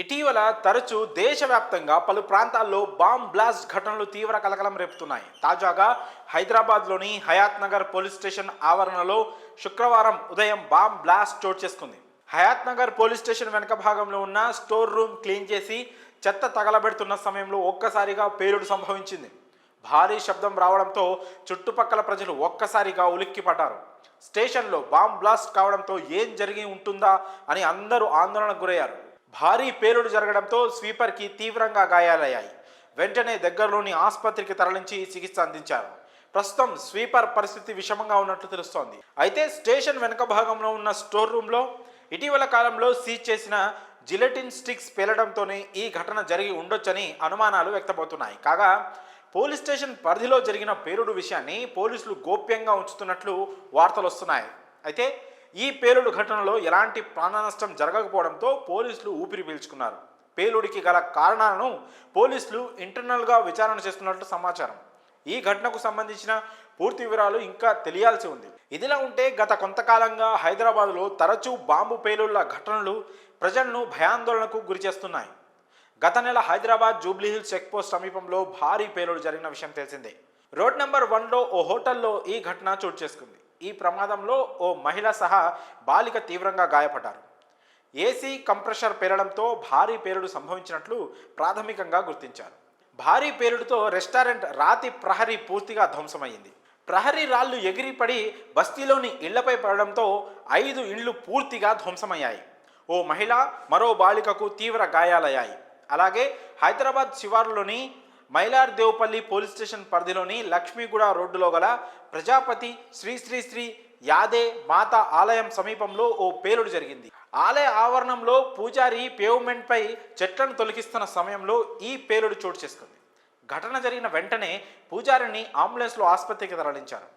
ఇటీవల తరచూ దేశవ్యాప్తంగా పలు ప్రాంతాల్లో బాంబ్ బ్లాస్ట్ ఘటనలు తీవ్ర కలకలం రేపుతున్నాయి. తాజాగా హైదరాబాద్లోని హయాత్ నగర్ పోలీస్ స్టేషన్ ఆవరణలో శుక్రవారం ఉదయం బాంబ్ బ్లాస్ట్ చోటు చేసుకుంది. హయాత్ నగర్ పోలీస్ స్టేషన్ వెనక భాగంలో ఉన్న స్టోర్ రూమ్ క్లీన్ చేసి చెత్త తగలబెడుతున్న సమయంలో ఒక్కసారిగా పేలుడు సంభవించింది. భారీ శబ్దం రావడంతో చుట్టుపక్కల ప్రజలు ఒక్కసారిగా ఉలిక్కిపడ్డారు. స్టేషన్లో బాంబ్ బ్లాస్ట్ కావడంతో ఏం జరిగి ఉంటుందా అని అందరూ ఆందోళనకు గురయ్యారు. భారీ పేలుడు జరగడంతో స్వీపర్కి తీవ్రంగా గాయాలయ్యాయి. వెంటనే దగ్గరలోని ఆసుపత్రికి తరలించి చికిత్స అందించారు. ప్రస్తుతం స్వీపర్ పరిస్థితి విషమంగా ఉన్నట్లు తెలుస్తోంది. అయితే స్టేషన్ వెనుక భాగంలో ఉన్న స్టోర్ రూమ్లో ఇటీవల కాలంలో సీజ్ చేసిన జిలెటిన్ స్టిక్స్ పేలడంతోనే ఈ ఘటన జరిగి ఉండొచ్చని అనుమానాలు వ్యక్తమవుతున్నాయి. కాగా పోలీస్ స్టేషన్ పరిధిలో జరిగిన పేలుడు విషయాన్ని పోలీసులు గోప్యంగా ఉంచుతున్నట్లు వార్తలు వస్తున్నాయి. అయితే ఈ పేలుడు ఘటనలో ఎలాంటి ప్రాణ నష్టం జరగకపోవడంతో పోలీసులు ఊపిరి పీల్చుకున్నారు. పేలుడికి గల కారణాలను పోలీసులు ఇంటర్నల్గా విచారణ చేస్తున్నట్లు సమాచారం. ఈ ఘటనకు సంబంధించిన పూర్తి వివరాలు ఇంకా తెలియాల్సి ఉంది. ఇదిలా ఉంటే గత కొంతకాలంగా హైదరాబాద్లో తరచూ బాంబు పేలుళ్ల ఘటనలు ప్రజలను భయాందోళనకు గురి చేస్తున్నాయి. గత నెల హైదరాబాద్ జూబ్లీహిల్స్ చెక్ పోస్ట్ సమీపంలో భారీ పేలుడు జరిగిన విషయం తెలిసిందే. రోడ్ నెంబర్ 1లో ఓ హోటల్లో ఈ ఘటన చోటు చేసుకుంది. ఈ ప్రమాదంలో ఓ మహిళ సహా బాలిక తీవ్రంగా గాయపడ్డారు. ఏసీ కంప్రెషర్ పేలడంతో భారీ పేలుడు సంభవించినట్లు ప్రాథమికంగా గుర్తించారు. భారీ పేలుడుతో రెస్టారెంట్ రాతి ప్రహరీ పూర్తిగా ధ్వంసమైంది. ప్రహరీ రాళ్లు ఎగిరిపడి బస్తీలోని ఇళ్లపై పడడంతో 5 ఇండ్లు పూర్తిగా ధ్వంసమయ్యాయి. ఓ మహిళ మరో బాలికకు తీవ్ర గాయాలయ్యాయి. అలాగే హైదరాబాద్ శివారులోని మైలార్దేవ్పల్లి పోలీస్ స్టేషన్ పరిధిలోని లక్ష్మీగూడ రోడ్డులో గల ప్రజాపతి శ్రీ శ్రీ శ్రీ యాదే మాత ఆలయం సమీపంలో ఓ పేలుడు జరిగింది. ఆలయ ఆవరణంలో పూజారి పేవ్మెంట్పై చెట్లను తొలగిస్తున్న సమయంలో ఈ పేలుడు చోటు చేసుకుంది. ఘటన జరిగిన వెంటనే పూజారిని అంబులెన్స్లో ఆసుపత్రికి తరలించారు.